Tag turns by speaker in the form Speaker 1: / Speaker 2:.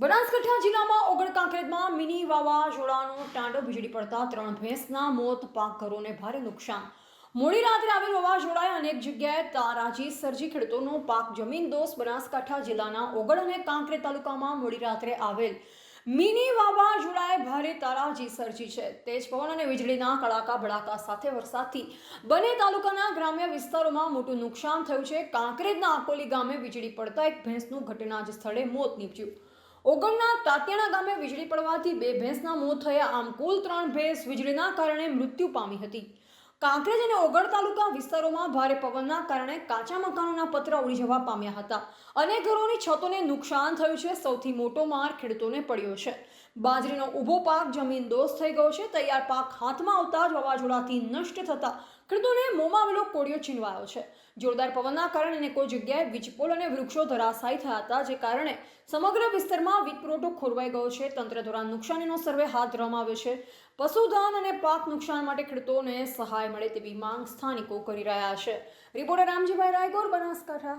Speaker 1: બનાસકાંઠા જિલ્લામાં ઓગણ કાંકરેજમાં મિની વાવાઝોડાનું તાંડવ વીજળી પડતા 3 ભેંસના મોત, પાક ઘરોને ભારે નુકસાન. મોડી રાત્રે આવેલ વાવાઝોડાએ અનેક જગ્યાએ તારાજી સર્જી ખેડૂતોનો પાક જમીનદોસ્ત. બનાસકાંઠા જિલ્લાના ઓગળ અને કાંકરેજ તાલુકામાં મોડી રાત્રે આવેલ મિની વાવાઝોડાએ ભારે તારાજી સર્જી છે. તેજ પવન અને વીજળીના કડાકા ભડાકા સાથે વરસાદથી બંને તાલુકાના ગ્રામ્ય વિસ્તારોમાં મોટું નુકસાન થયું છે. કાંકરેજના આકોલી ગામે વીજળી પડતા એક ભેંસનું ઘટના જ સ્થળે મોત નીપજ્યું. ઓગણના તાતિયાણા ગામે વીજળી પડવાથી 2 ભેંસના મોત થયા. આમ કુલ 3 ભેંસ વીજળીના કારણે મૃત્યુ પામી હતી. કાંકરેજ અને ઓગળ તાલુકા વિસ્તારોમાં ભારે પવનના કારણે કાચા મકાનોના પતરા ઉડી જવા પામ્યા હતા. અનેક ઘરોની છતોને નુકસાન થયું છે. સૌથી મોટો માર ખેડૂતોને પડ્યો છે. બાજરીનો ઊભો પાક જમીનદોસ્ત થઈ ગયો છે. તૈયાર પાક હાથમાં આવતા જ વાવાઝોડાથી નષ્ટ થતા ખેડૂતોને મોંમાં આવેલો કોળિયો છીનવાયો છે. જોરદાર પવનના કારણે અનેકો જગ્યાએ વીજપોલ અને વૃક્ષો ધરાશાયી થયા હતા, જે કારણે સમગ્ર વિસ્તારમાં વીજ પુરવઠો ખોરવાઈ ગયો છે. તંત્ર દ્વારા નુકસાનીનો સર્વે હાથ ધરવામાં આવ્યો છે. પશુધન અને પાક નુકસાન માટે ખેડૂતોને સહાય મળે તેવી માંગ સ્થાનિકો કરી રહ્યા છે. રિપોર્ટર રામજીભાઈ રાયગોર, બનાસકાંઠા.